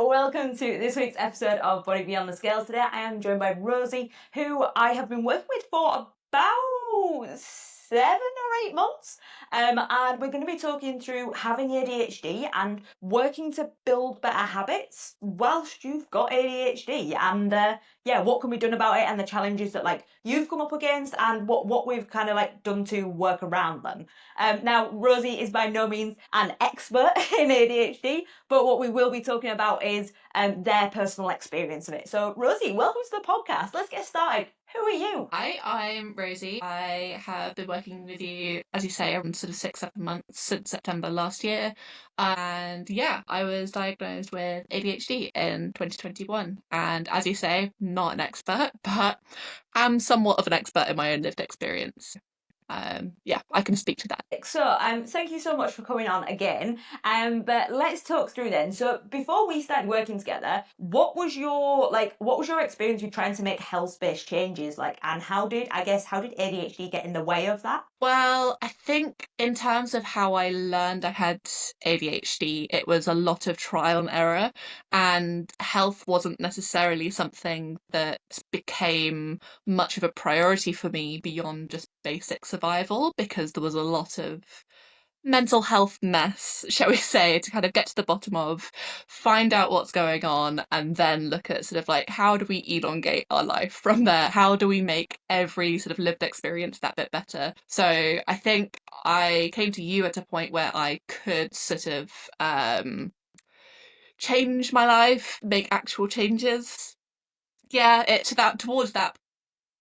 welcome to this week's episode of Body Beyond the Scales. Today I am joined by Rosy, who I have been working with for about 7 or 8 months. And we're going to be talking through having ADHD and working to build better habits whilst you've got ADHD. And what can be done about it and the challenges that you've come up against and what we've kind of done to work around them. Now, Rosy is by no means an expert in ADHD, but what we will be talking about is their personal experience of it. So, Rosy, welcome to the podcast. Let's get started. Who are you? Hi, I'm Rosy. I have been working with you, as you say, around sort of 6-7 months since September last year. And yeah, I was diagnosed with ADHD in 2021. And as you say, not an expert, but I'm somewhat of an expert in my own lived experience. I can speak to that. So, thank you so much for coming on again. But let's talk through then. So, before we started working together, what was your experience with trying to make health-based changes? And how did ADHD get in the way of that? Well, I think in terms of how I learned I had ADHD, it was a lot of trial and error, and health wasn't necessarily something that became much of a priority for me beyond just basic survival, because there was a lot of mental health mess, shall we say, to kind of get to the bottom of, find out what's going on, and then look at sort of how do we elongate our life from there? How do we make every sort of lived experience that bit better? So I think I came to you at a point where I could sort of change my life, make actual changes. Yeah, towards that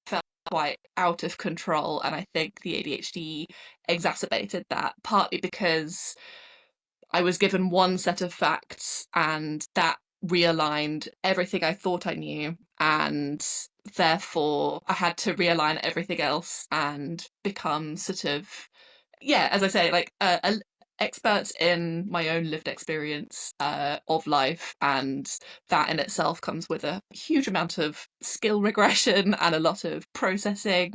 felt quite out of control, and I think the ADHD exacerbated that, partly because I was given one set of facts and that realigned everything I thought I knew, and therefore I had to realign everything else and become sort of, as I say, experts in my own lived experience of life, and that in itself comes with a huge amount of skill regression and a lot of processing.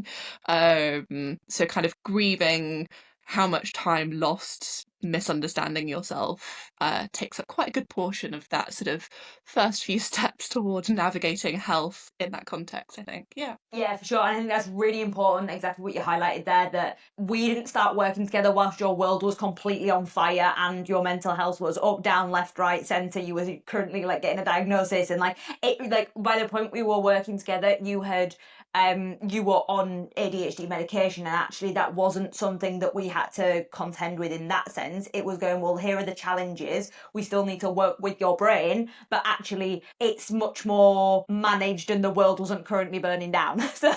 So kind of grieving how much time lost misunderstanding yourself takes up quite a good portion of that sort of first few steps towards navigating health in that context, I think. Yeah, for sure. And I think that's really important, exactly what you highlighted there, that we didn't start working together whilst your world was completely on fire and your mental health was up, down, left, right, centre. You were currently getting a diagnosis, and by the point we were working together, you were on ADHD medication, and actually that wasn't something that we had to contend with in that sense. It was going, well, here are the challenges. We still need to work with your brain, but actually it's much more managed and the world wasn't currently burning down. So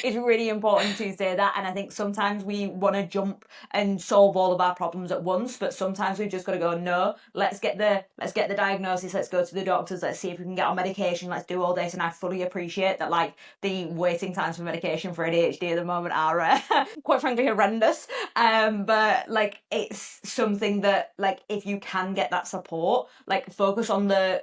it's really important to say that. And I think sometimes we want to jump and solve all of our problems at once, but sometimes we've just got to go, no, let's get the diagnosis, let's go to the doctors, let's see if we can get on medication, let's do all this. And I fully appreciate that the waiting times for medication for ADHD at the moment are quite frankly horrendous. But it's something that if you can get that support, focus on the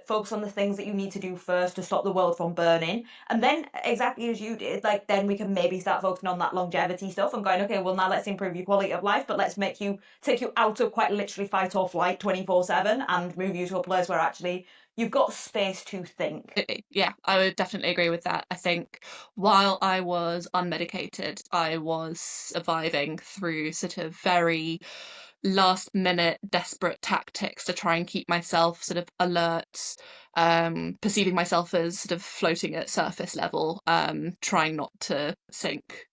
things that you need to do first to stop the world from burning, and then exactly as you did, then we can maybe start focusing on that longevity stuff and going, okay, well, now let's improve your quality of life, but let's take you out of quite literally fight or flight 24/7 and move you to a place where actually you've got space to think. Yeah, I would definitely agree with that. I think while I was unmedicated, I was surviving through sort of very last minute desperate tactics to try and keep myself sort of alert, perceiving myself as sort of floating at surface level, trying not to sink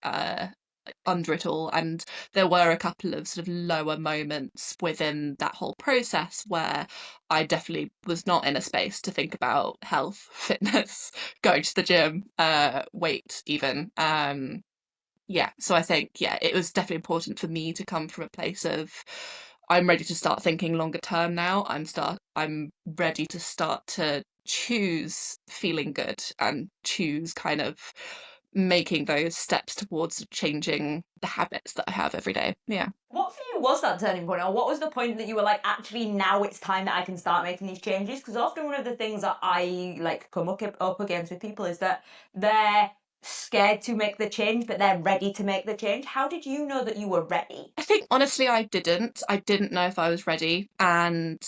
under it all. And there were a couple of sort of lower moments within that whole process where I definitely was not in a space to think about health, fitness, going to the gym, weight even. So I think, it was definitely important for me to come from a place of, I'm ready to start thinking longer term now. I'm ready to start to choose feeling good and choose kind of making those steps towards changing the habits that I have every day. Yeah. What for you was that turning point, or what was the point that you were actually now it's time that I can start making these changes? Because often one of the things that I come up against with people is that they're scared to make the change, but they're ready to make the change. How did you know that you were ready? I think honestly I didn't know if I was ready, and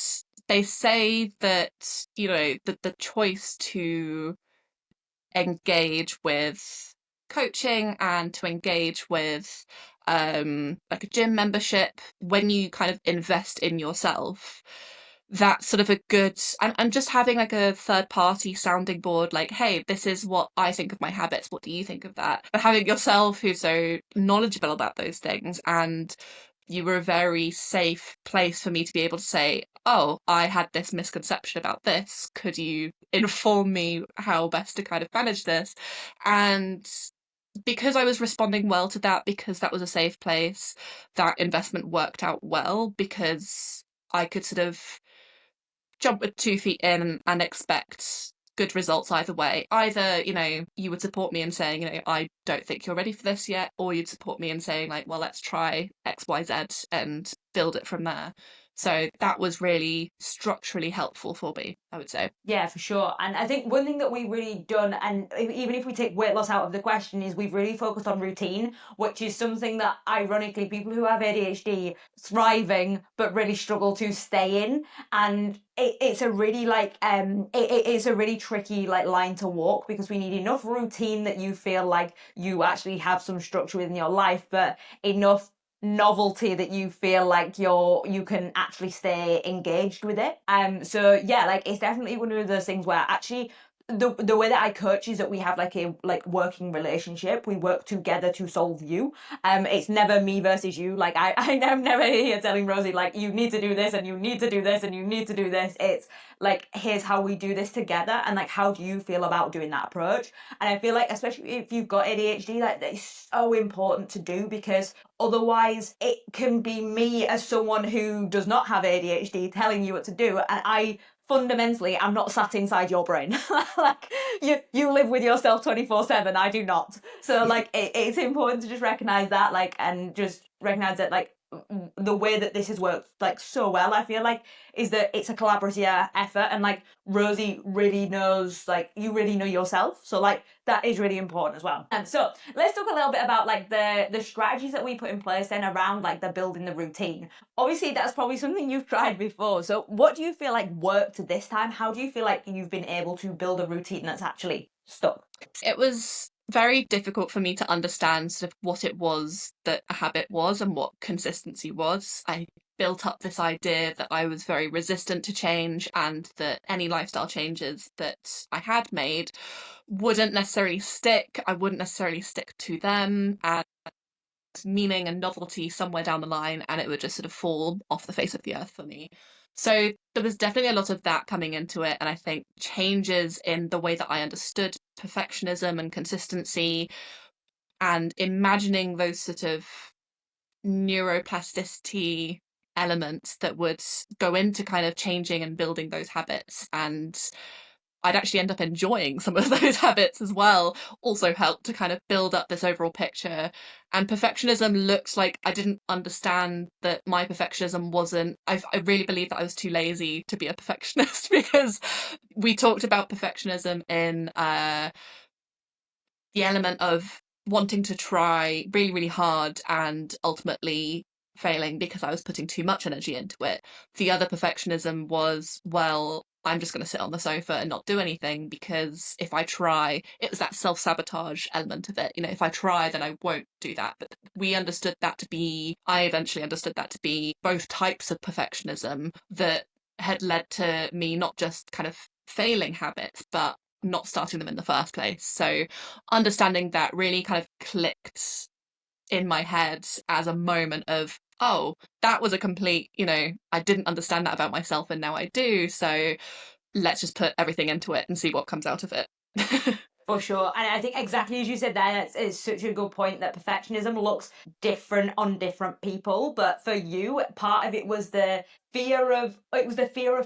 they say that, the choice to engage with coaching and to engage with like a gym membership, when you kind of invest in yourself, that's sort of a good, and just having like a third party sounding board, like, hey, this is what I think of my habits, what do you think of that? But having yourself who's so knowledgeable about those things, and you were a very safe place for me to be able to say, oh, I had this misconception about this. Could you inform me how best to kind of manage this? And because I was responding well to that, because that was a safe place, that investment worked out well, because I could sort of jump with 2 feet in and expect good results either way. Either, you would support me in saying, I don't think you're ready for this yet, or you'd support me in saying, like, well, let's try XYZ and build it from there. So that was really structurally helpful for me, I would say. Yeah, for sure. And I think one thing that we've really done, and even if we take weight loss out of the question, is we've really focused on routine, which is something that ironically people who have ADHD thriving but really struggle to stay in. And it's a really it's a really tricky like line to walk, because we need enough routine that you feel like you actually have some structure within your life, but enough novelty that you feel like you can actually stay engaged with it. So yeah, like it's definitely one of those things where actually the way that I coach is that we have like a working relationship. We work together to solve you. It's never me versus you. Like I'm never here telling Rosy like you need to do this and you need to do this and you need to do this. It's like here's how we do this together, and like how do you feel about doing that approach? And I feel like especially if you've got ADHD, like that's so important to do, because otherwise it can be me as someone who does not have ADHD telling you what to do, and I fundamentally I'm not sat inside your brain. Like you live with yourself 24/7, I do not. So like it's important to just recognize that, like, and just recognize that like the way that this has worked like so well, I feel like, is that it's a collaborative effort, and like Rosy really knows, like you really know yourself, so like that is really important as well. And so let's talk a little bit about like the strategies that we put in place then around like the building the routine. Obviously that's probably something you've tried before, so what do you feel like worked this time? How do you feel like you've been able to build a routine that's actually stuck? It was very difficult for me to understand sort of what it was that a habit was and what consistency was. I built up this idea that I was very resistant to change, and that any lifestyle changes that I had made wouldn't necessarily stick. I wouldn't necessarily stick to them, and meaning and novelty somewhere down the line, and it would just sort of fall off the face of the earth for me. So there was definitely a lot of that coming into it, and I think changes in the way that I understood perfectionism and consistency, and imagining those sort of neuroplasticity elements that would go into kind of changing and building those habits, and I'd actually end up enjoying some of those habits as well, also helped to kind of build up this overall picture. And perfectionism looks like I didn't understand that my perfectionism wasn't, I really believe that I was too lazy to be a perfectionist, because we talked about perfectionism in the element of wanting to try really, really hard and ultimately failing because I was putting too much energy into it. The other perfectionism was, well, I'm just going to sit on the sofa and not do anything, because if I try, it was that self sabotage element of it. If I try, then I won't do that. But I eventually understood that to be both types of perfectionism that had led to me not just kind of failing habits, but not starting them in the first place. So understanding that really kind of clicked in my head as a moment of, oh, that was a complete, I didn't understand that about myself and now I do. So let's just put everything into it and see what comes out of it. For sure. And I think exactly as you said there, it's such a good point that perfectionism looks different on different people. But for you, part of it was the fear of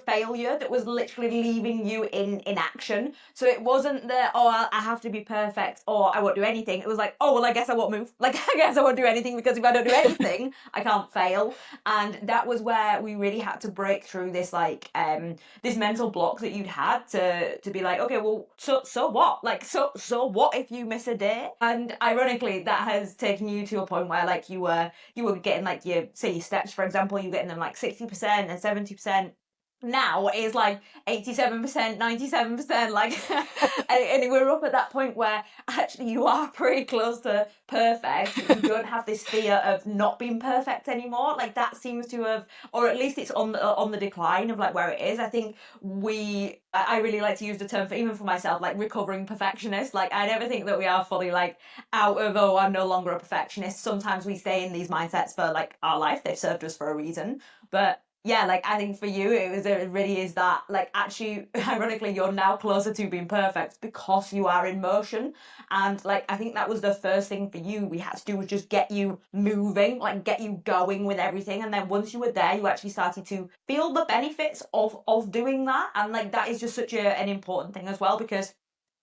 failure that was literally leaving you in inaction. So it wasn't the, oh, I have to be perfect or I won't do anything. It was like, oh, well, I guess I won't move. Like, I guess I won't do anything, because if I don't do anything, I can't fail. And that was where we really had to break through this, like, this mental block that you'd had to be like, okay, well, so what? Like, so what if you miss a day? And ironically, that has taken you to a point where like you were getting like your steps, for example, you were getting them like 60% and 70%. now is like 87%, 97%, like, and we're up at that point where actually you are pretty close to perfect, but you don't have this fear of not being perfect anymore. Like that seems to have, or at least it's on the decline of like where it is. I think I really like to use the term for, even for myself, like recovering perfectionist. Like I never think that we are fully like out of, oh, I'm no longer a perfectionist. Sometimes we stay in these mindsets for like our life. They've served us for a reason, but yeah, like I think for you, it really is that, like, actually, ironically, you're now closer to being perfect because you are in motion. And like I think that was the first thing for you we had to do, was just get you moving, like get you going with everything. And then once you were there, you actually started to feel the benefits of doing that. And like that is just such an important thing as well, because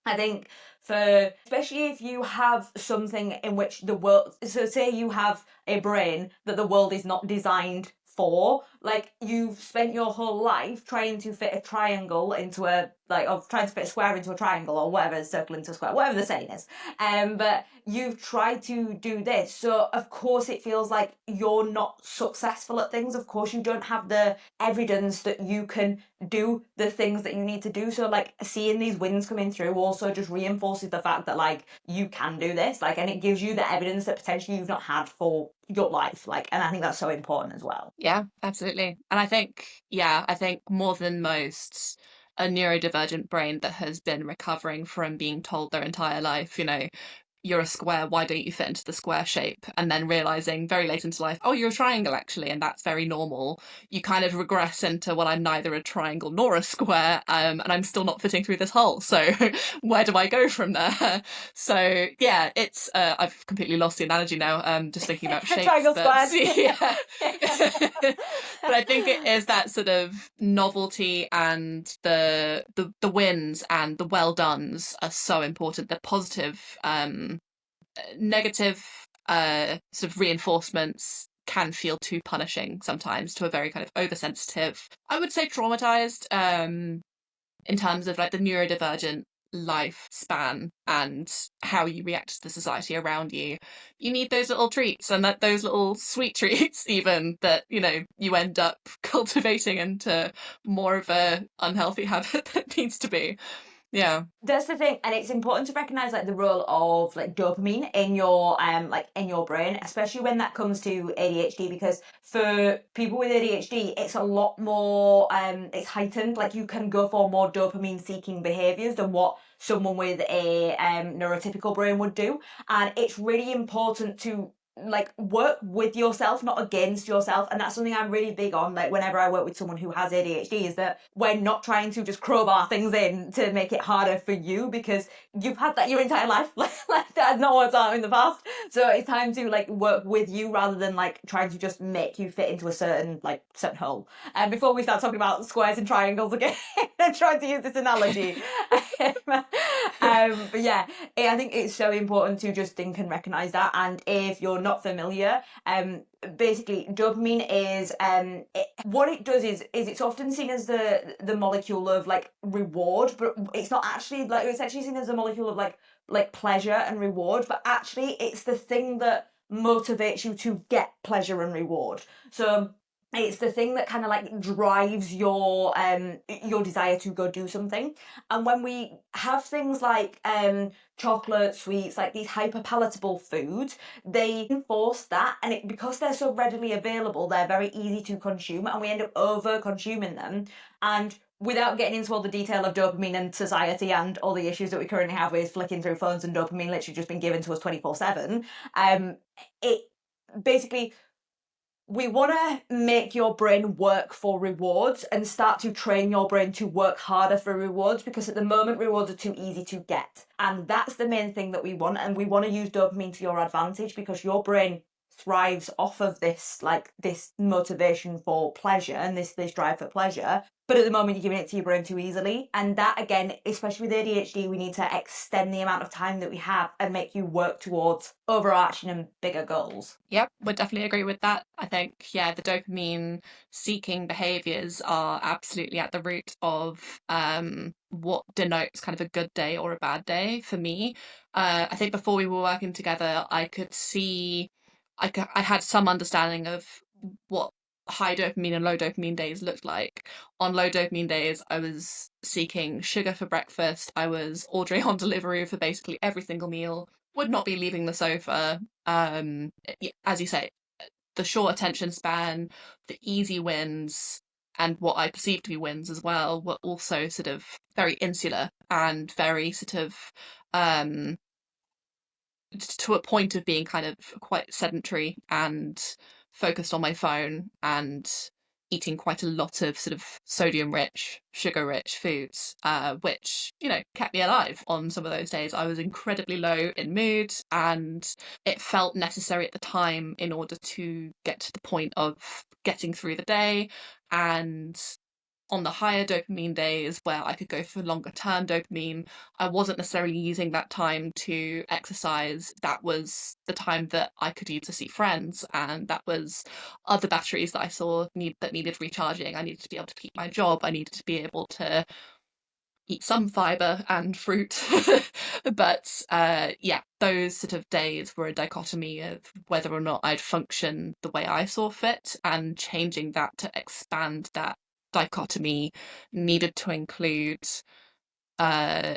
I think for, especially if you have something in which the world, so say you have a brain that the world is not designed for, like you've spent your whole life trying to fit a triangle into a, like, of trying to fit a square into a triangle, or whatever, a circle into a square, whatever the saying is. But you've tried to do this, so of course it feels like you're not successful at things. Of course you don't have the evidence that you can do the things that you need to do. So like seeing these wins coming through also just reinforces the fact that like you can do this, like, and it gives you the evidence that potentially you've not had for your life. Like, and I think that's so important as well. Yeah, absolutely. And I think, yeah, I think more than most, a neurodivergent brain that has been recovering from being told their entire life, you're a square, why don't you fit into the square shape? And then realizing very late into life, oh, you're a triangle actually, and that's very normal. You kind of regress into, well, I'm neither a triangle nor a square, and I'm still not fitting through this hole. So where do I go from there? So yeah, it's I've completely lost the analogy now. Just thinking about shapes, Triangle but squares. yeah. But I think it is that sort of novelty, and the wins and the well dones are so important. The positive, negative sort of reinforcements can feel too punishing sometimes to a very kind of oversensitive, I would say traumatized, in terms of like the neurodivergent lifespan and how you react to the society around you. You need those little treats, and that those little sweet treats even, that you end up cultivating into more of a unhealthy habit that needs to be. Yeah. That's the thing, and it's important to recognize like the role of like dopamine in your like in your brain, especially when that comes to ADHD, because for people with ADHD it's a lot more it's heightened. Like you can go for more dopamine seeking behaviors than what someone with a neurotypical brain would do. And it's really important to like work with yourself, not against yourself. And that's something I'm really big on, like whenever I work with someone who has ADHD, is that we're not trying to just crowbar things in to make it harder for you, because you've had that your entire life. Like that's not what's out in the past. So it's time to like work with you rather than like trying to just make you fit into a certain hole. And before we start talking about squares and triangles again, and trying to use this analogy. But yeah, I think it's so important to just think and recognize that. And if you're not familiar, basically dopamine is what it does is it's often seen as the molecule of like reward, but it's not actually, like, it's actually seen as a molecule of like pleasure and reward, but actually it's the thing that motivates you to get pleasure and reward. So it's the thing that kind of like drives your desire to go do something. And when we have things like chocolate, sweets, like these hyper palatable foods, they enforce that, and because they're so readily available, they're very easy to consume, and we end up over consuming them. And without getting into all the detail of dopamine and society and all the issues that we currently have with flicking through phones and dopamine literally just been given to us 24/7, it basically, we want to make your brain work for rewards and start to train your brain to work harder for rewards, because at the moment rewards are too easy to get, and that's the main thing that we want. And we want to use dopamine to your advantage, because your brain thrives off of this motivation for pleasure and this drive for pleasure. But at the moment you're giving it to your brain too easily, and that, again, especially with ADHD, we need to extend the amount of time that we have and make you work towards overarching and bigger goals. Yep, would definitely agree with that. I think, yeah, the dopamine seeking behaviors are absolutely at the root of what denotes kind of a good day or a bad day for me. I think before we were working together, I could see, I had some understanding of what high dopamine and low dopamine days looked like. On low dopamine days, I was seeking sugar for breakfast. I was ordering on delivery for basically every single meal, would not be leaving the sofa. As you say, the short attention span, the easy wins, and what I perceived to be wins as well were also sort of very insular and very sort of um, to a point of being kind of quite sedentary and focused on my phone and eating quite a lot of sort of sodium rich, sugar rich foods, which, kept me alive on some of those days. I was incredibly low in mood and it felt necessary at the time in order to get to the point of getting through the day. And on the higher dopamine days where I could go for longer term dopamine, I wasn't necessarily using that time to exercise. That was the time that I could use to see friends, and that was other batteries that I saw that needed recharging. I needed to be able to keep my job. I needed to be able to eat some fiber and fruit. But yeah, those sort of days were a dichotomy of whether or not I'd function the way I saw fit, and changing that to expand that dichotomy needed to include uh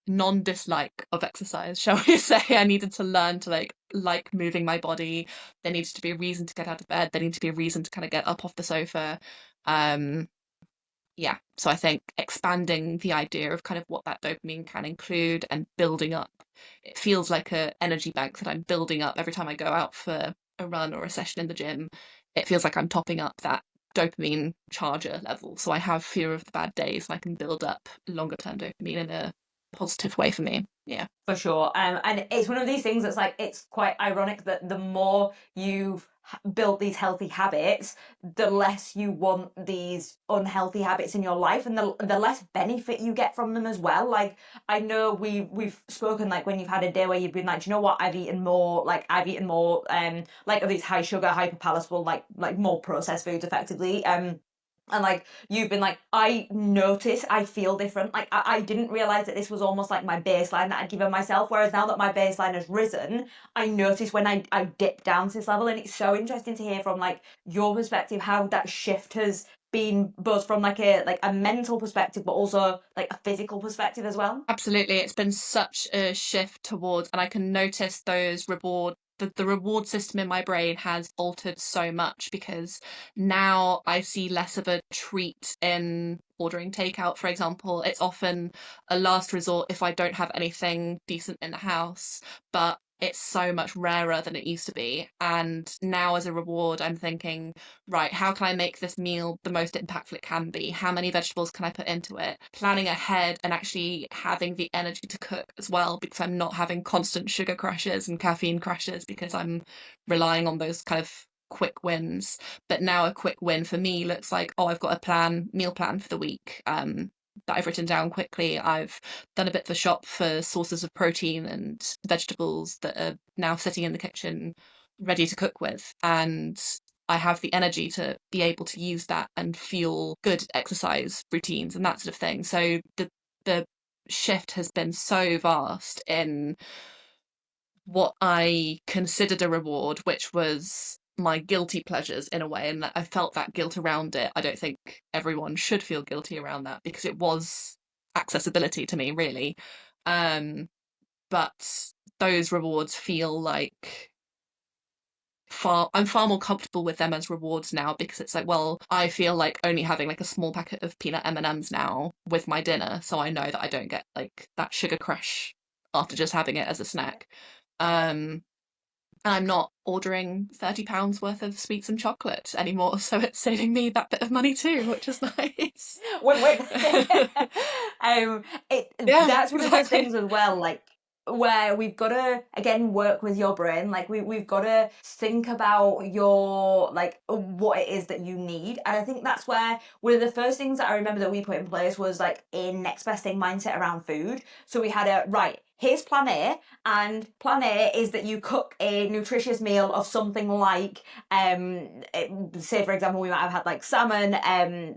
non-dislike of exercise, shall we say. I needed to learn to like moving my body. There needs to be a reason to get out of bed. There needs to be a reason to kind of get up off the sofa. um yeah, so I think expanding the idea of kind of what that dopamine can include and building up, it feels like a energy bank that I'm building up every time I go out for a run or a session in the gym. It feels like I'm topping up that dopamine charger level, so I have fewer of the bad days and I can build up longer term dopamine in a positive way for me. Yeah. For sure. And it's one of these things that's like, it's quite ironic that the more you've built these healthy habits, the less you want these unhealthy habits in your life, and the less benefit you get from them as well. Like, I know we've spoken, like, when you've had a day where you've been like, do you know what, I've eaten more like of these high sugar, hyper palatable, like more processed foods effectively. And like, you've been like, I notice I feel different. Like, I didn't realize that this was almost like my baseline that I'd given myself. Whereas now that my baseline has risen, I notice when I dip down to this level. And it's so interesting to hear from like your perspective how that shift has been, both from like a mental perspective, but also like a physical perspective as well. Absolutely. It's been such a shift towards, and I can notice those the reward system in my brain has altered so much, because now I see less of a treat in ordering takeout, for example. It's often a last resort if I don't have anything decent in the house, but it's so much rarer than it used to be. And now, as a reward, I'm thinking, right, how can I make this meal the most impactful it can be? How many vegetables can I put into it? Planning ahead and actually having the energy to cook as well, because I'm not having constant sugar crashes and caffeine crashes, because I'm relying on those kind of quick wins. But now a quick win for me looks like, oh, I've got a meal plan for the week. That I've written down quickly. I've done a bit of a shop for sources of protein and vegetables that are now sitting in the kitchen ready to cook with. And I have the energy to be able to use that and fuel good exercise routines and that sort of thing. So the shift has been so vast in what I considered a reward, which was my guilty pleasures in a way, and I felt that guilt around it. I don't think everyone should feel guilty around that, because it was accessibility to me, really. Um, but those rewards feel like I'm far more comfortable with them as rewards now, because it's like, well, I feel like only having like a small packet of peanut M&Ms now with my dinner, so I know that I don't get like that sugar crash after just having it as a snack. Um, and I'm not ordering £30 worth of sweets and chocolate anymore, so it's saving me that bit of money too, which is nice. Wait. It Yeah, that's one of those exactly. things as well, like, where we've got to again work with your brain. Like, we've got to think about your, like, what it is that you need. And I think that's where one of the first things that I remember that we put in place was like a next best thing mindset around food. So we had a, right, here's plan A, and plan A is that you cook a nutritious meal of something like, say for example, we might have had like salmon,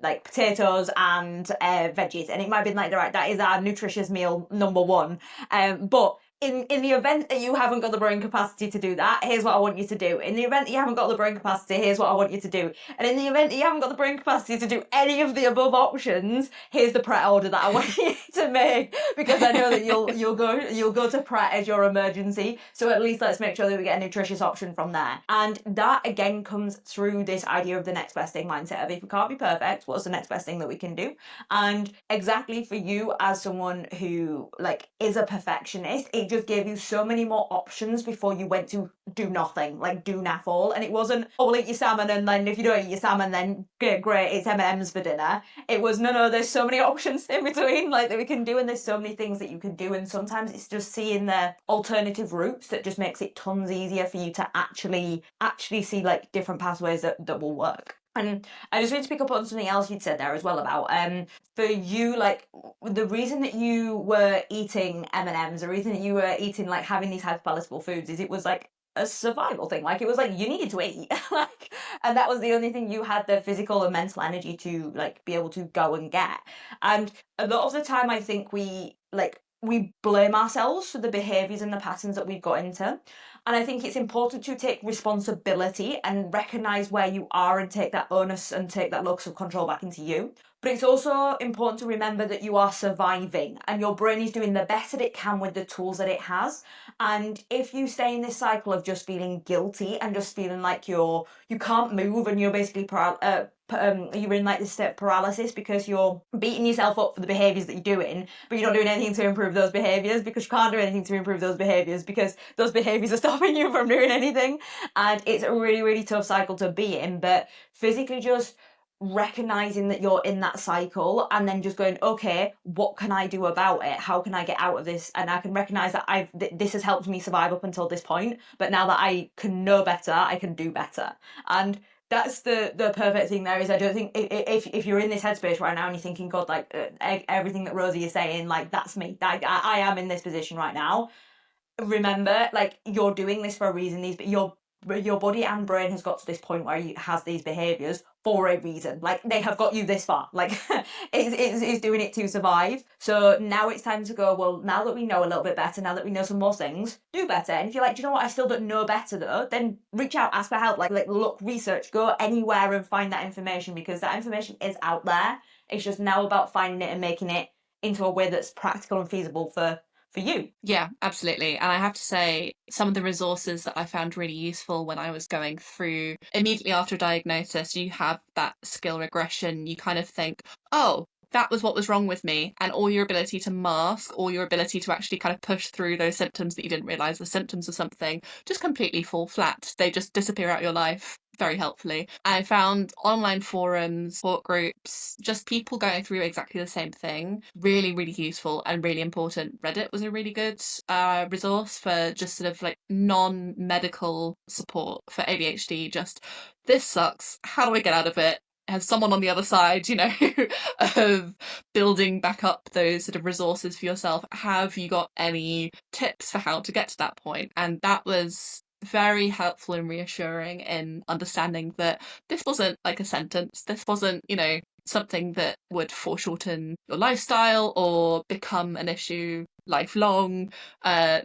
like potatoes and veggies, and it might have been like, right, that is our nutritious meal number one. But in the event that you haven't got the brain capacity to do that, here's what I want you to do. In the event that you haven't got the brain capacity, here's what I want you to do. And in the event that you haven't got the brain capacity to do any of the above options, here's the Pret order that I want you to make, because I know that you'll go to Pret as your emergency. So at least let's make sure that we get a nutritious option from there. And that again comes through this idea of the next best thing mindset of, if we can't be perfect, what's the next best thing that we can do? And exactly for you as someone who like is a perfectionist, it just gave you so many more options before you went to do nothing, like do naff all. And it wasn't, oh, we'll eat your salmon, and then if you don't eat your salmon, then great, it's M&M's for dinner. It was, no, there's so many options in between, like, that we can do, and there's so many things that you can do. And sometimes it's just seeing the alternative routes that just makes it tons easier for you to actually see like different pathways that will work. And I just want to pick up on something else you'd said there as well about for you, like the reason that you were eating M&Ms, the reason that you were eating, like having these hyperpalatable foods, is it was like a survival thing. Like it was like you needed to eat, like, and that was the only thing you had the physical and mental energy to like be able to go and get. And a lot of the time, I think we blame ourselves for the behaviors and the patterns that we've got into. And I think it's important to take responsibility and recognize where you are and take that onus and take that locus of control back into you. But it's also important to remember that you are surviving and your brain is doing the best that it can with the tools that it has. And if you stay in this cycle of just feeling guilty and just feeling like you can't move and you're basically you're in like this state of paralysis because you're beating yourself up for the behaviors that you're doing, but you're not doing anything to improve those behaviors because you can't do anything to improve those behaviors because those behaviors are stopping you from doing anything. And it's a really, really tough cycle to be in, but physically just recognizing that you're in that cycle and then just going, okay, what can I do about it? How can I get out of this? And I can recognize that this has helped me survive up until this point, but now that I can know better, I can do better. And that's the perfect thing there. Is I don't think if you're in this headspace right now and you're thinking, God, like everything that Rosy is saying, like that's me, I am in this position right now. Remember, like, you're doing this for a reason. Your body and brain has got to this point where it has these behaviors for a reason. Like, they have got you this far. Like, it's doing it to survive. So now it's time to go, well, now that we know a little bit better, now that we know some more things, do better. And if you're like, do you know what, I still don't know better though, then reach out, ask for help, like look, research, go anywhere and find that information, because that information is out there. It's just now about finding it and making it into a way that's practical and feasible for you. Yeah, absolutely. And I have to say, some of the resources that I found really useful when I was going through immediately after a diagnosis, you have that skill regression. You kind of think, oh, that was what was wrong with me. And all your ability to mask, all your ability to actually kind of push through those symptoms that you didn't realize were symptoms of something, just completely fall flat. They just disappear out of your life very helpfully. I found online forums, support groups, just people going through exactly the same thing, really, really useful and really important. Reddit was a really good resource for just sort of like non-medical support for ADHD. Just, this sucks. How do I get out of it? Has someone on the other side, of building back up those sort of resources for yourself. Have you got any tips for how to get to that point? And that was very helpful and reassuring in understanding that this wasn't like a sentence. This wasn't, something that would foreshorten your lifestyle or become an issue lifelong.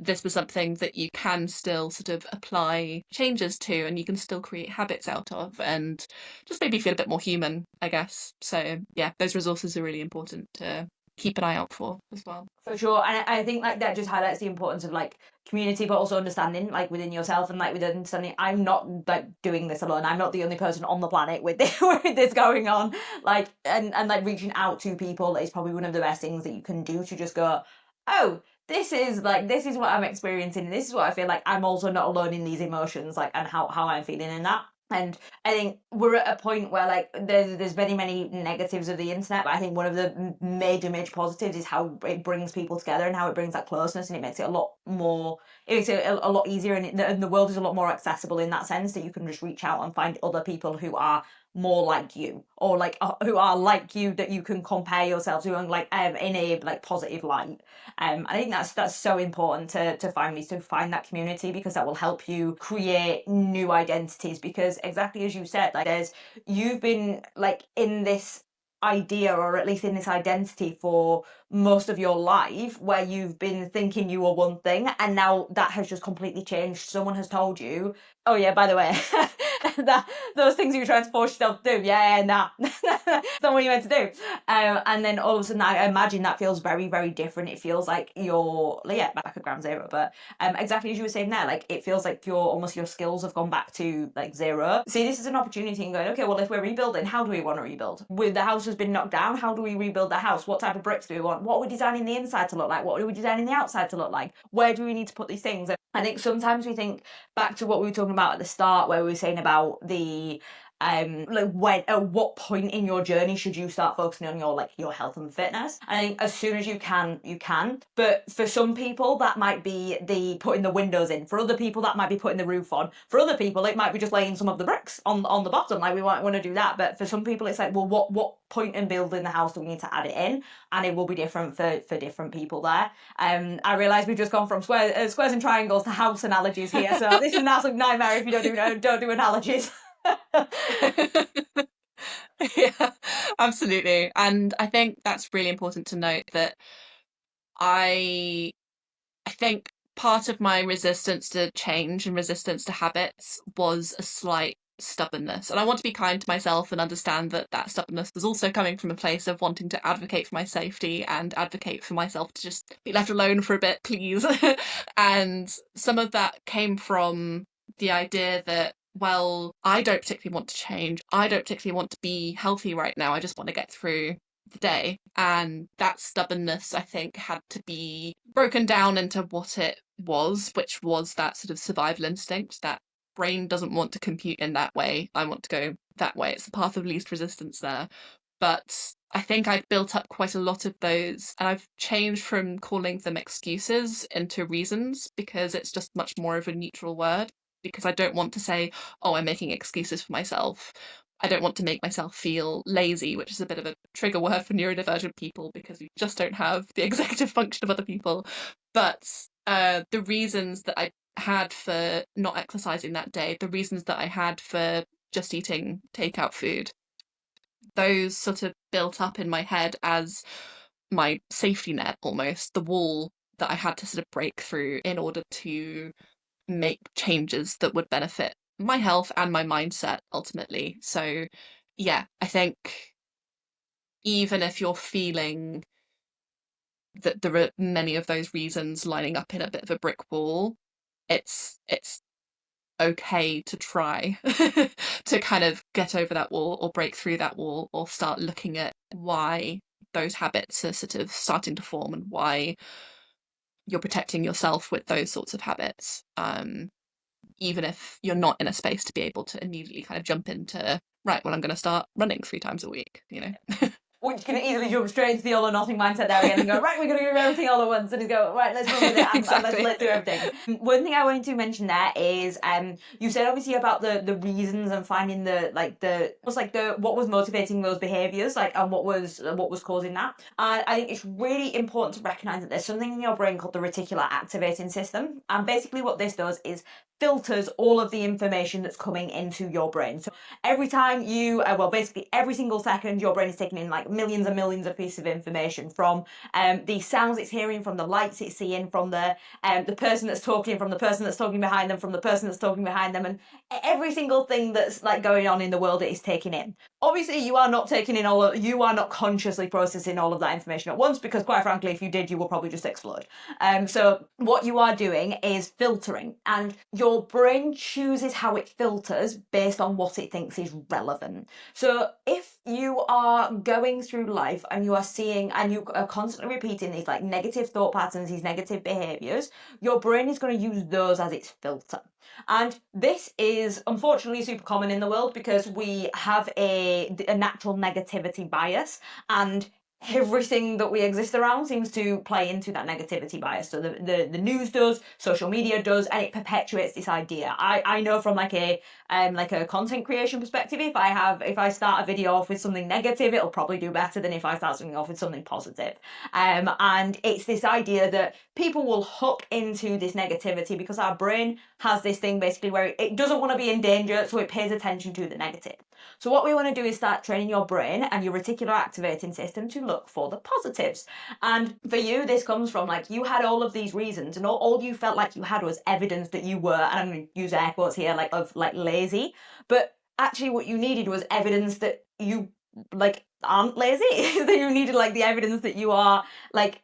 This was something that you can still sort of apply changes to, and you can still create habits out of, and just maybe feel a bit more human, I guess. So yeah, those resources are really important to keep an eye out for as well. For sure. And I think like that just highlights the importance of like community, but also understanding like within yourself, and like with understanding I'm not like doing this alone. I'm not the only person on the planet with this, with this going on. Like, and like reaching out to people is probably one of the best things that you can do to just go, oh, this is what I'm experiencing. This is what I feel like. I'm also not alone in these emotions, like, and how I'm feeling in that. And I think we're at a point where like there's many negatives of the internet, but I think one of the major positives is how it brings people together and how it brings that closeness, and it makes it a lot easier, and the world is a lot more accessible in that sense, that you can just reach out and find other people who are more like you, or like who are like you, that you can compare yourself to, and like in a like positive light. I think that's so important to find that community, because that will help you create new identities. Because exactly as you said, like you've been like in this idea, or at least in this identity, for most of your life where you've been thinking you were one thing and now that has just completely changed. Someone has told you, oh yeah, by the way, those things you were trying to force yourself to do, nah, that's not what you meant to do. And then all of a sudden, I imagine that feels very, very different. It feels like you're, back at ground zero. But exactly as you were saying there, like it feels like your skills have gone back to like zero. See, this is an opportunity and going, okay, well, if we're rebuilding, how do we want to rebuild? With the house has been knocked down, how do we rebuild the house? What type of bricks do we want? What are we designing the inside to look like? What are we designing the outside to look like? Where do we need to put these things? I think sometimes we think back to what we were talking about at the start, where we were saying about the like when at what point in your journey should you start focusing on your health and fitness. I think as soon as you can, but for some people that might be the putting the windows in, for other people that might be putting the roof on, for other people it might be just laying some of the bricks on the bottom, like we might want to do that. But for some people it's like, well, what point in building the house do we need to add it in? And it will be different for different people there. I realise we've just gone from squares and triangles to house analogies here, so this is an absolute nightmare if you don't do analogies. Yeah, absolutely. And I think that's really important to note that I think part of my resistance to change and resistance to habits was a slight stubbornness. And I want to be kind to myself and understand that that stubbornness was also coming from a place of wanting to advocate for my safety and advocate for myself to just be left alone for a bit, please. And some of that came from the idea that, well, I don't particularly want to change. I don't particularly want to be healthy right now. I just want to get through the day. And that stubbornness, I think, had to be broken down into what it was, which was that sort of survival instinct. That brain doesn't want to compute in that way. I want to go that way. It's the path of least resistance there. But I think I've built up quite a lot of those, and I've changed from calling them excuses into reasons, because it's just much more of a neutral word. Because I don't want to say, oh, I'm making excuses for myself. I don't want to make myself feel lazy, which is a bit of a trigger word for neurodivergent people because we just don't have the executive function of other people. But the reasons that I had for not exercising that day, the reasons that I had for just eating takeout food, those sort of built up in my head as my safety net almost, the wall that I had to sort of break through in order to make changes that would benefit my health and my mindset ultimately. So yeah, I think even if you're feeling that there are many of those reasons lining up in a bit of a brick wall, it's okay to try to kind of get over that wall or break through that wall or start looking at why those habits are sort of starting to form and why you're protecting yourself with those sorts of habits. Even if you're not in a space to be able to immediately kind of jump into, right, well, I'm going to start running 3 times a week, you know. Which can easily jump straight into the all or nothing mindset there again and go, right, we're going to do everything all at once, and just go, right, let's run with it and Exactly. let's do everything. One thing I wanted to mention there is you said obviously about the reasons and finding what was motivating those behaviours, like, and what was causing that. I think it's really important to recognise that there's something in your brain called the reticular activating system, and basically what this does is filters all of the information that's coming into your brain. So every time you, basically every single second, your brain is taking in like millions and millions of pieces of information from the sounds it's hearing, from the lights it's seeing, from the person that's talking, from the person that's talking behind them, from the person that's talking behind them, and every single thing that's like going on in the world it is taking in. Obviously, you are not taking in you are not consciously processing all of that information at once, because quite frankly, if you did, you will probably just explode. So what you are doing is filtering, and your brain chooses how it filters based on what it thinks is relevant. So if you are going through life and you are seeing and you are constantly repeating these like negative thought patterns, these negative behaviors, your brain is going to use those as its filter. And this is unfortunately super common in the world because we have a natural negativity bias, and everything that we exist around seems to play into that negativity bias. So the news does, social media does, and it perpetuates this idea. I know from like a content creation perspective, if I start a video off with something negative, it'll probably do better than if I start something off with something positive. And it's this idea that people will hook into this negativity because our brain has this thing basically where it doesn't want to be in danger, so it pays attention to the negative. So what we want to do is start training your brain and your reticular activating system to look for the positives. And for you, this comes from like you had all of these reasons, and all you felt like you had was evidence that you were, and I'm going to use air quotes here, like of like lazy. But actually, what you needed was evidence that you like aren't lazy. That you needed like the evidence that you are like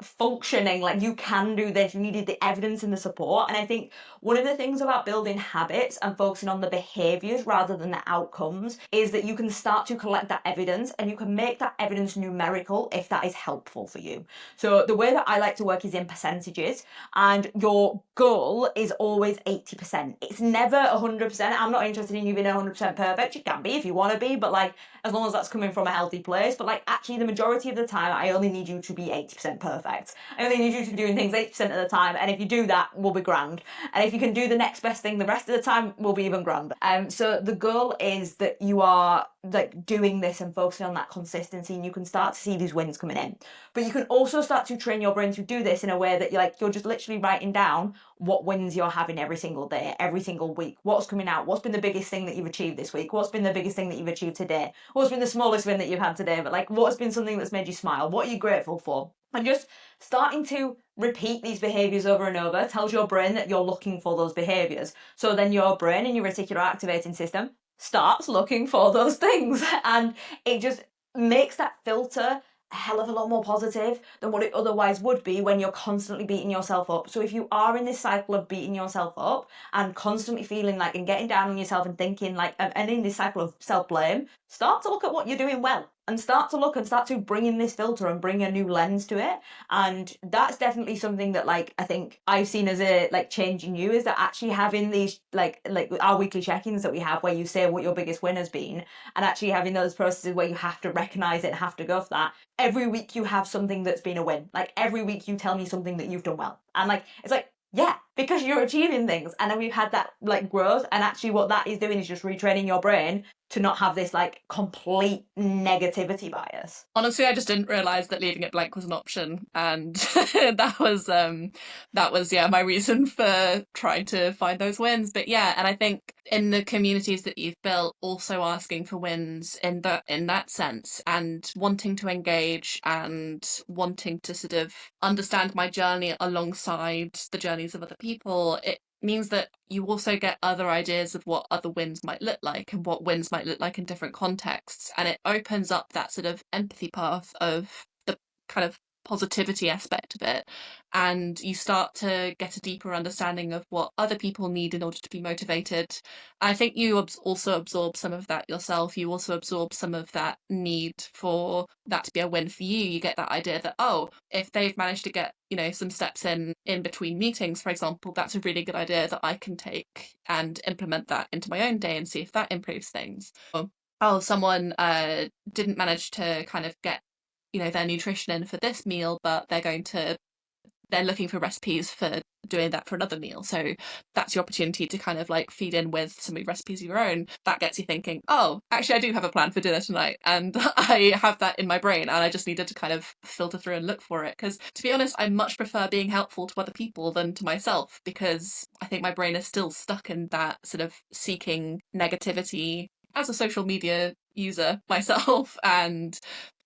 functioning, like you can do this. You needed the evidence and the support. And I think one of the things about building habits and focusing on the behaviors rather than the outcomes is that you can start to collect that evidence, and you can make that evidence numerical if that is helpful for you. So the way that I like to work is in percentages, and your goal is always 80%. It's never 100%. I'm not interested in you being 100% perfect. You can be if you want to be, but like as long as that's coming from a healthy place. But like actually the majority of the time I only need you to be 80% perfect. I only need you to be doing things 80% of the time, and if you do that, we'll be grand. And if you can do the next best thing the rest of the time, we'll be even grander. So the goal is that you are like doing this and focusing on that consistency, and you can start to see these wins coming in. But you can also start to train your brain to do this in a way that you're just literally writing down what wins you're having every single day, every single week. What's coming out? What's been the biggest thing that you've achieved this week? What's been the biggest thing that you've achieved today? What's been the smallest win that you've had today? But like, what's been something that's made you smile? What are you grateful for? And just starting to repeat these behaviors over and over tells your brain that you're looking for those behaviors. So then your brain and your reticular activating system starts looking for those things, and it just makes that filter a hell of a lot more positive than what it otherwise would be when you're constantly beating yourself up. So if you are in this cycle of beating yourself up and constantly feeling like and getting down on yourself and thinking like and in this cycle of self-blame, start to look at what you're doing well, and start to look and start to bring in this filter and bring a new lens to it. And that's definitely something that like I think I've seen as a like change in you, is that actually having these like our weekly check-ins that we have where you say what your biggest win has been, and actually having those processes where you have to recognize it and have to go for that. Every week you have something that's been a win. Like every week you tell me something that you've done well, and like it's like yeah, because you're achieving things. And then we've had that like growth, and actually what that is doing is just retraining your brain to not have this like complete negativity bias. Honestly, I just didn't realize that leaving it blank was an option, and that was yeah my reason for trying to find those wins. But yeah, and I think in the communities that you've built, also asking for wins in that sense, and wanting to engage and wanting to sort of understand my journey alongside the journeys of other people, it means that you also get other ideas of what other wins might look like and what wins might look like in different contexts. And it opens up that sort of empathy path of the kind of positivity aspect of it. And you start to get a deeper understanding of what other people need in order to be motivated. I think you also absorb some of that yourself. You also absorb some of that need for that to be a win for you. You get that idea that, oh, if they've managed to get, some steps in between meetings, for example, that's a really good idea that I can take and implement that into my own day and see if that improves things. Oh, someone didn't manage to kind of get their nutrition in for this meal, but they're looking for recipes for doing that for another meal. So that's your opportunity to kind of like feed in with some of your recipes of your own. That gets you thinking, oh, actually I do have a plan for dinner tonight, and I have that in my brain, and I just needed to kind of filter through and look for it. Because to be honest, I much prefer being helpful to other people than to myself, because I think my brain is still stuck in that sort of seeking negativity as a social media user myself. And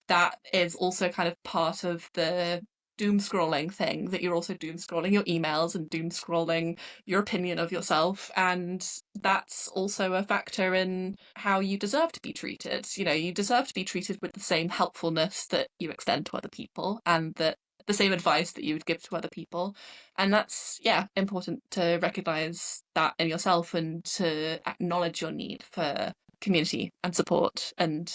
that is also kind of part of the doom scrolling thing, that you're also doom scrolling your emails and doom scrolling your opinion of yourself. And that's also a factor in how you deserve to be treated. You deserve to be treated with the same helpfulness that you extend to other people, and that the same advice that you would give to other people. And that's important to recognize that in yourself, and to acknowledge your need for community and support and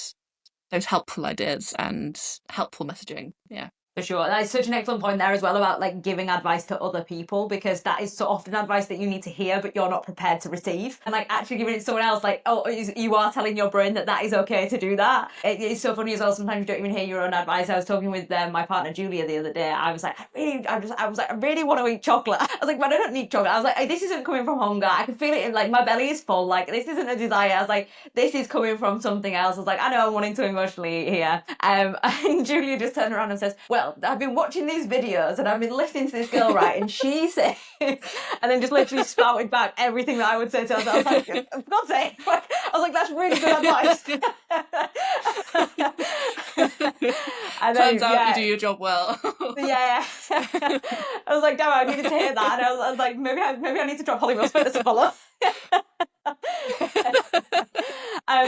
those helpful ideas and helpful messaging. Yeah. For sure. That's such an excellent point there as well about like giving advice to other people, because that is so often advice that you need to hear but you're not prepared to receive. And like actually giving it to someone else, like, oh, you are telling your brain that is okay to do that. It's so funny as well, sometimes you don't even hear your own advice. I was talking with my partner Julia the other day. I was like, I really want to eat chocolate. I was like, but I don't need chocolate. I was like, this isn't coming from hunger. I can feel it in like my belly is full. Like this isn't a desire. I was like, this is coming from something else. I was like, I know I'm wanting to emotionally eat here. And Julia just turned around and says, well, I've been watching these videos and I've been listening to this girl, right? And she said, and then just literally spouted back everything that I would say to her. So I was like, for God's sake. I was like, that's really good advice. And Turns then, out you do yeah, your job well. yeah. I was like, damn, I needed to hear that. And I was like, maybe I need to drop Holly Wilson to follow. But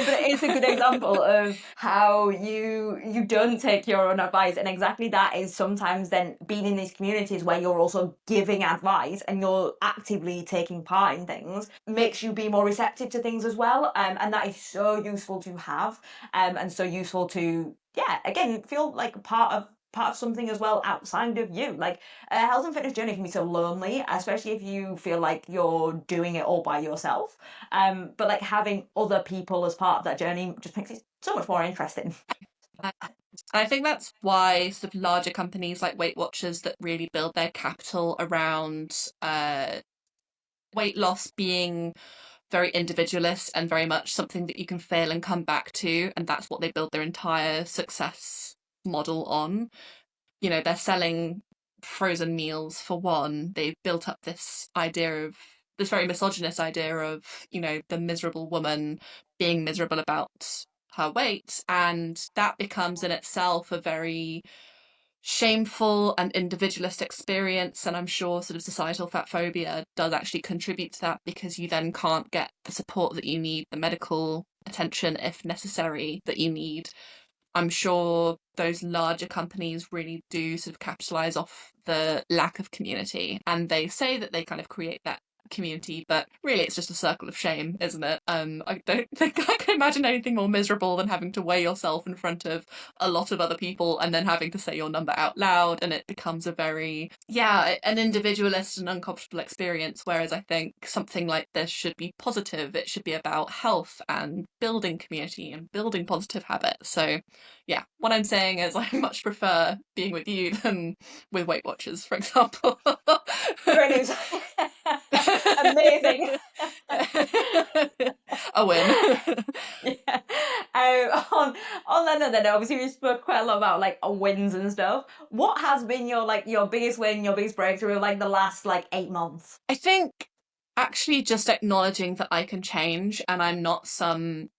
it is a good example of how you don't take your own advice, and exactly that is sometimes then being in these communities where you're also giving advice and you're actively taking part in things makes you be more receptive to things as well, and that is so useful to have, and so useful to, yeah, again, feel like part of something as well outside of you. Like a health and fitness journey can be so lonely, especially if you feel like you're doing it all by yourself. But like having other people as part of that journey just makes it so much more interesting. I think that's why sort of larger companies like Weight Watchers that really build their capital around weight loss being very individualist and very much something that you can fail and come back to, and that's what they build their entire success model on. You know, they're selling frozen meals for one. They've built up this idea of this very misogynist idea of, you know, the miserable woman being miserable about her weight, and that becomes in itself a very shameful and individualist experience. And I'm sure sort of societal fat phobia does actually contribute to that, because you then can't get the support that you need, the medical attention if necessary that you need. I'm sure those larger companies really do sort of capitalize off the lack of community, and they say that they kind of create that community, but really it's just a circle of shame, isn't it? I don't think I can imagine anything more miserable than having to weigh yourself in front of a lot of other people and then having to say your number out loud, and it becomes a very, yeah, an individualist and uncomfortable experience. Whereas I think something like this should be positive. It should be about health and building community and building positive habits. So yeah, what I'm saying is I much prefer being with you than with Weight Watchers, for example. Great news. Amazing. A win. Yeah. On that note, then obviously we spoke quite a lot about like wins and stuff. What has been your biggest win, your biggest breakthrough of like the last like 8 months? I think actually just acknowledging that I can change and I'm not some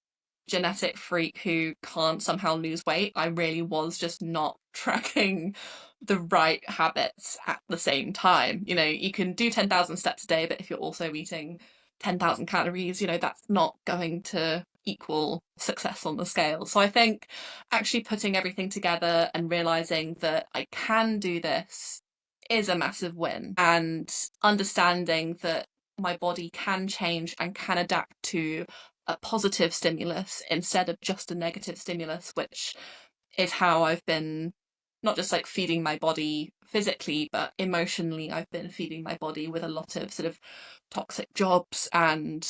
genetic freak who can't somehow lose weight. I really was just not tracking the right habits at the same time. You know, you can do 10,000 steps a day, but if you're also eating 10,000 calories, you know, that's not going to equal success on the scale. So I think actually putting everything together and realizing that I can do this is a massive win, and understanding that my body can change and can adapt to a positive stimulus instead of just a negative stimulus, which is how I've been not just like feeding my body physically, but emotionally. I've been feeding my body with a lot of sort of toxic jobs and,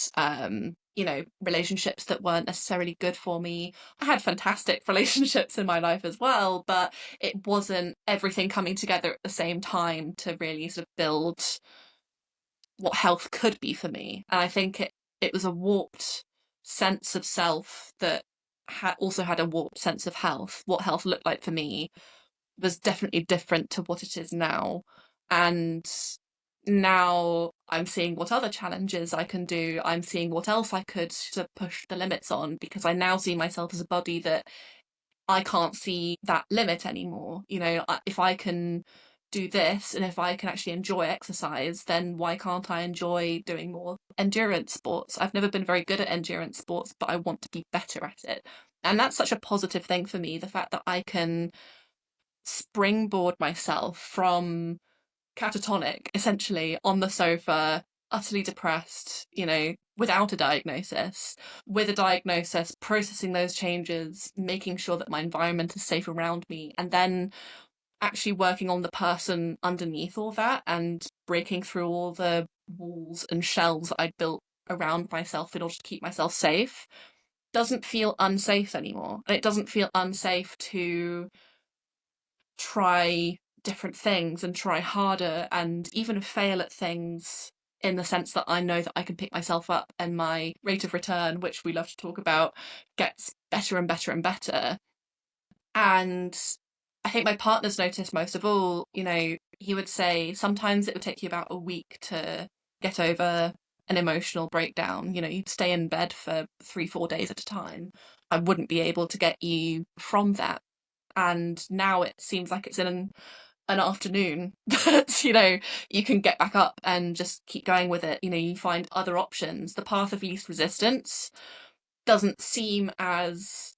you know, relationships that weren't necessarily good for me. I had fantastic relationships in my life as well, but it wasn't everything coming together at the same time to really sort of build what health could be for me. And I think it was a warped sense of self that also had a warped sense of health. What health looked like for me was definitely different to what it is now. And now I'm seeing what other challenges I can do. I'm seeing what else I could to push the limits on, because I now see myself as a body that I can't see that limit anymore. You know, if I can do this and if I can actually enjoy exercise, then why can't I enjoy doing more endurance sports? I've never been very good at endurance sports, but I want to be better at it. And that's such a positive thing for me, the fact that I can springboard myself from catatonic, essentially, on the sofa, utterly depressed, you know, without a diagnosis, with a diagnosis, processing those changes, making sure that my environment is safe around me, and then actually working on the person underneath all that and breaking through all the walls and shells that I'd built around myself in order to keep myself safe doesn't feel unsafe anymore. And it doesn't feel unsafe to try different things and try harder and even fail at things, in the sense that I know that I can pick myself up and my rate of return, which we love to talk about, gets better and better and better. And I think my partner's noticed most of all, you know, he would say sometimes it would take you about a week to get over an emotional breakdown. You know, you'd stay in bed for 3, 4 days at a time. I wouldn't be able to get you from that. And now it seems like it's in an afternoon that, you know, you can get back up and just keep going with it. You know, you find other options. The path of least resistance doesn't seem as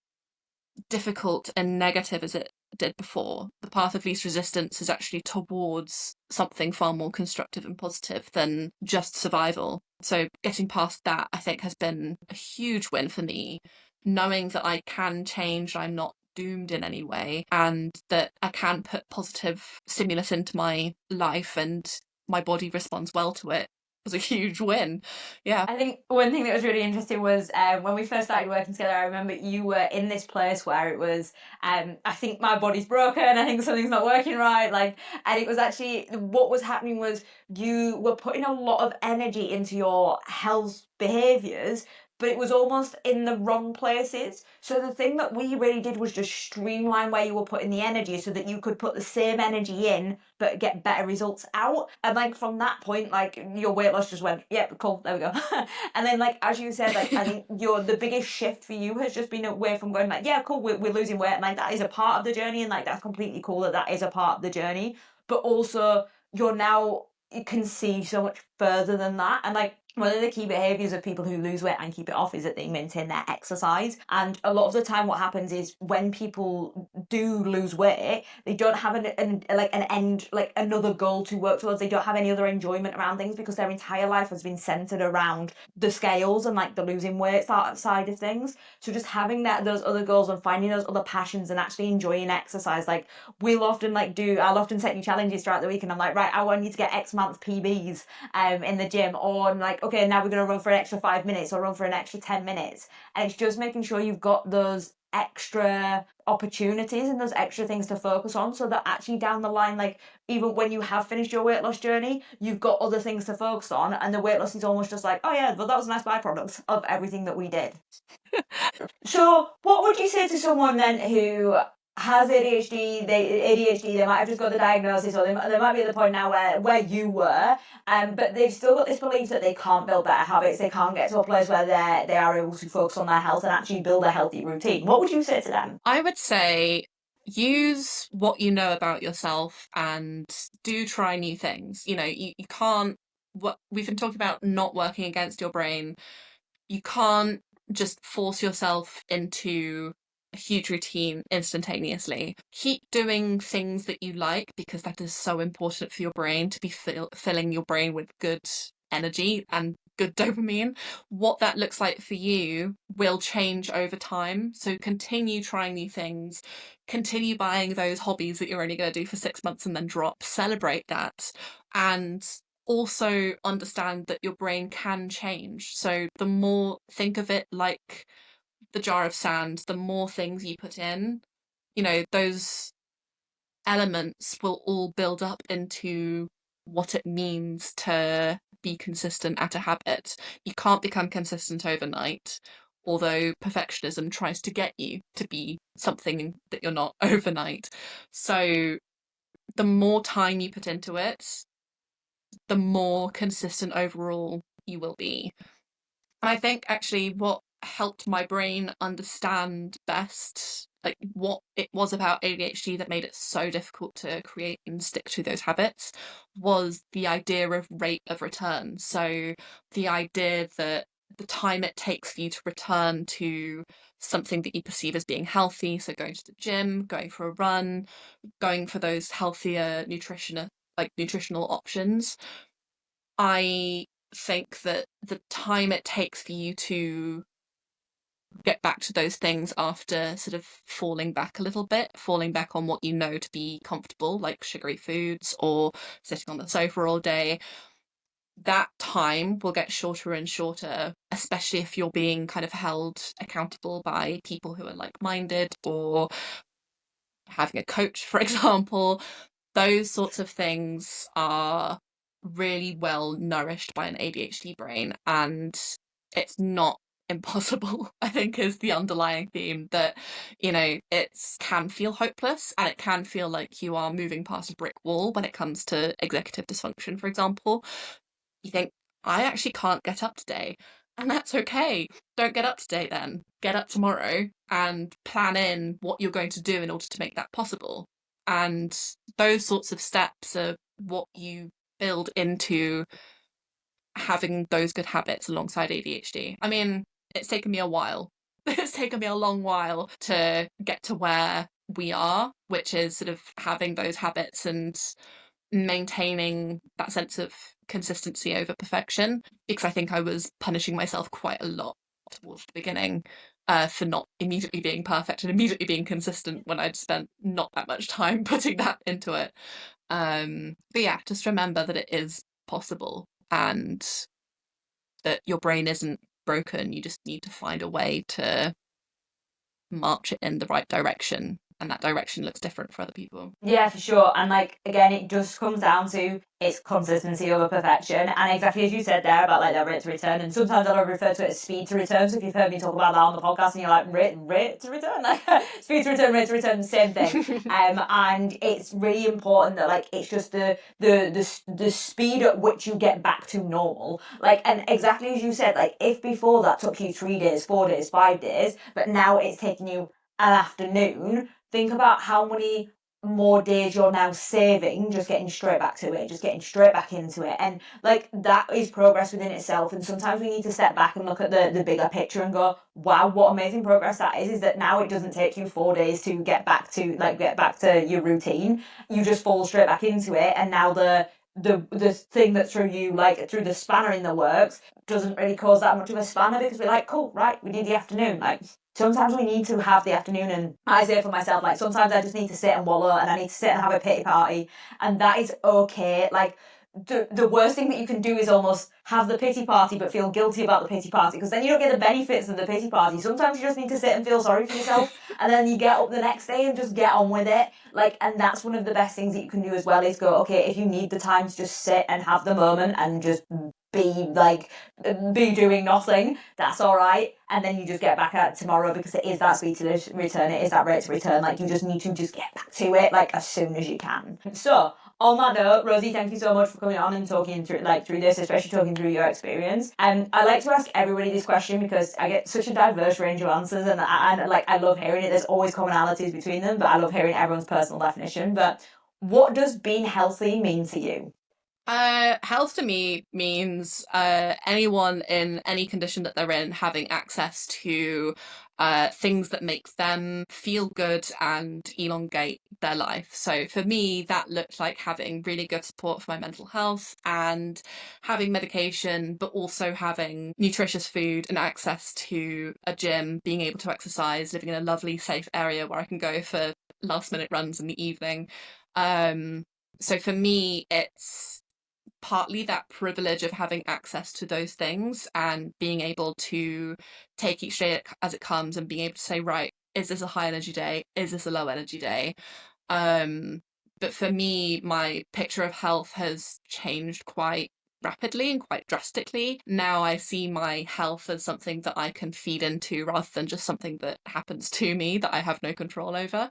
difficult and negative as it did before. The path of least resistance is actually towards something far more constructive and positive than just survival. So getting past that, I think, has been a huge win for me, knowing that I can change, I'm not doomed in any way, and that I can put positive stimulus into my life and my body responds well to it was a huge win. Yeah. I think one thing that was really interesting was when we first started working together, I remember you were in this place where it was, I think my body's broken, I think something's not working right. Like, and it was actually, what was happening was you were putting a lot of energy into your health behaviors, but it was almost in the wrong places. So the thing that we really did was just streamline where you were putting the energy so that you could put the same energy in but get better results out. And like from that point, like your weight loss just went, yep, cool, there we go. And then like as you said, like I think the biggest shift for you has just been away from going like, yeah, cool, we're losing weight, and like that is a part of the journey, and like that's completely cool that that is a part of the journey. But also you're now, you can see so much further than that, and like one of the key behaviors of people who lose weight and keep it off is that they maintain their exercise. And a lot of the time, what happens is when people do lose weight, they don't have like an end, like another goal to work towards. They don't have any other enjoyment around things because their entire life has been centered around the scales and like the losing weight side of things. So just having those other goals and finding those other passions and actually enjoying exercise. Like I'll often set you challenges throughout the week, and I'm like, right, I want you to get X amount of PBs in the gym, or I'm like, okay, now we're going to run for an extra 5 minutes or run for an extra 10 minutes. And it's just making sure you've got those extra opportunities and those extra things to focus on so that actually down the line, like even when you have finished your weight loss journey, you've got other things to focus on, and the weight loss is almost just like, oh yeah, well that was a nice byproduct of everything that we did. So what would you say to someone then who has ADHD, they might have just got the diagnosis, or they might be at the point now where you were, but they've still got this belief that they can't build better habits, they can't get to a place where they are able to focus on their health and actually build a healthy routine. What would you say to them? I would say use what you know about yourself and do try new things. You know, you can't, what we've been talking about, not working against your brain. You can't just force yourself into a huge routine instantaneously. Keep doing things that you like because that is so important for your brain to be filling your brain with good energy and good dopamine. What that looks like for you will change over time. So continue trying new things, continue buying those hobbies that you're only going to do for 6 months and then drop. Celebrate that. And also understand that your brain can change. So the more, think of it like the jar of sand, the more things you put in, you know, those elements will all build up into what it means to be consistent at a habit. You can't become consistent overnight, although perfectionism tries to get you to be something that you're not overnight. So the more time you put into it, the more consistent overall you will be. And I think actually what helped my brain understand best, like what it was about ADHD that made it so difficult to create and stick to those habits, was the idea of rate of return. So the idea that the time it takes for you to return to something that you perceive as being healthy, so going to the gym, going for a run, going for those healthier nutritional options, I think that the time it takes for you to get back to those things after sort of falling back a little bit, falling back on what you know to be comfortable, like sugary foods or sitting on the sofa all day, that time will get shorter and shorter, especially if you're being kind of held accountable by people who are like-minded, or having a coach, for example. Those sorts of things are really well nourished by an ADHD brain, and it's not impossible, I think, is the underlying theme. That, you know, it can feel hopeless and it can feel like you are moving past a brick wall when it comes to executive dysfunction, for example. You think, I actually can't get up today. And that's okay. Don't get up today then. Get up tomorrow and plan in what you're going to do in order to make that possible. And those sorts of steps are what you build into having those good habits alongside ADHD. I mean, it's taken me a while. It's taken me a long while to get to where we are, which is sort of having those habits and maintaining that sense of consistency over perfection, because I think I was punishing myself quite a lot towards the beginning for not immediately being perfect and immediately being consistent when I'd spent not that much time putting that into it. But yeah, just remember that it is possible and that your brain isn't broken. You just need to find a way to march it in the right direction. And that direction looks different for other people. Yeah, for sure. And like again, it just comes down to it's consistency over perfection. And exactly as you said there about like that rate to return. And sometimes I'll refer to it as speed to return. So if you've heard me talk about that on the podcast and you're like rate to return, like speed to return, rate to return, same thing. And it's really important that like it's just the speed at which you get back to normal. Like, and exactly as you said, like if before that took you 3 days, 4 days, 5 days, but now it's taking you an afternoon, think about how many more days you're now saving just getting straight back to it, just getting straight back into it. And like that is progress within itself. And sometimes we need to step back and look at the bigger picture and go, wow, what amazing progress that is that now it doesn't take you 4 days to get back to your routine. You just fall straight back into it. And now the thing that threw you like through the spanner in the works doesn't really cause that much of a spanner because we're like, cool, right, we need the afternoon. Like sometimes we need to have the afternoon, and I say for myself, like sometimes I just need to sit and wallow and I need to sit and have a pity party, and that is okay. Like the worst thing that you can do is almost have the pity party but feel guilty about the pity party because then you don't get the benefits of the pity party. Sometimes you just need to sit and feel sorry for yourself and then you get up the next day and just get on with it. Like, and that's one of the best things that you can do as well is go, okay, if you need the time to just sit and have the moment and just be like be doing nothing, that's all right, and then you just get back at it tomorrow because it is that speed to return, it is that rate to return. Like you just need to just get back to it like as soon as you can. So on that note, Rosie, thank you so much for coming on and talking through this, especially talking through your experience. And I like to ask everybody this question because I get such a diverse range of answers, and like I love hearing it. There's always commonalities between them, but I love hearing everyone's personal definition. But what does being healthy mean to you? Health to me means anyone in any condition that they're in having access to things that make them feel good and elongate their life. So for me, that looked like having really good support for my mental health and having medication, but also having nutritious food and access to a gym, being able to exercise, living in a lovely, safe area where I can go for last minute runs in the evening. Um, so for me, it's partly that privilege of having access to those things and being able to take each day as it comes and being able to say, right, is this a high energy day? Is this a low energy day? Um, but for me, my picture of health has changed quite rapidly and quite drastically. Now I see my health as something that I can feed into rather than just something that happens to me that I have no control over.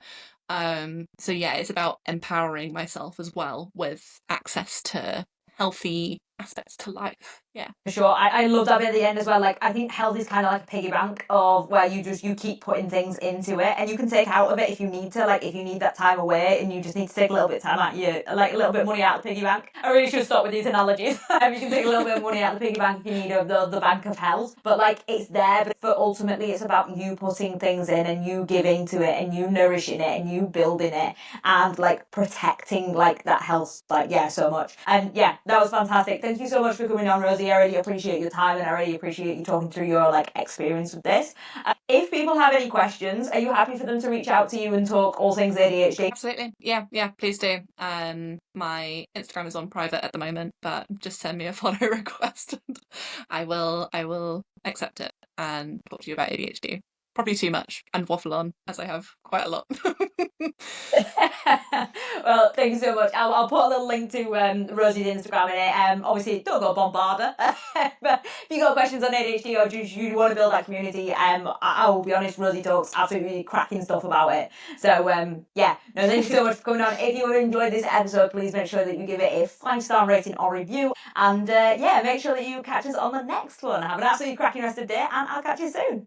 So yeah, it's about empowering myself as well with access to healthy aspects to life. Yeah. For sure. I love that bit at the end as well. Like I think health is kind of like a piggy bank of where you keep putting things into it and you can take out of it if you need to. Like if you need that time away and you just need to take a little bit of time out you like a little bit of money out of the piggy bank. I really should stop with these analogies. You can take a little bit of money out of the piggy bank if you need of the bank of health. But like it's there, but for ultimately it's about you putting things in and you giving to it and you nourishing it and you building it and like protecting like that health. Like yeah, so much. And yeah, that was fantastic. Thank you so much for coming on, Rosie. I really appreciate your time and I really appreciate you talking through your like experience with this. If people have any questions, are you happy for them to reach out to you and talk all things ADHD? Absolutely. Yeah, please do. My Instagram is on private at the moment, but just send me a follow request and I will accept it and talk to you about ADHD. probably too much and waffle on, as I have quite a lot. Well, thank you so much. I'll put a little link to Rosy's Instagram in it. Obviously, don't go bombard her. But if you got questions on ADHD or just you want to build that community, I will be honest, Rosy talks absolutely cracking stuff about it. So yeah, no, thank you so much for coming on. If you enjoyed this episode, please make sure that you give it a 5-star rating or review. And yeah, make sure that you catch us on the next one. Have an absolutely cracking rest of the day, and I'll catch you soon.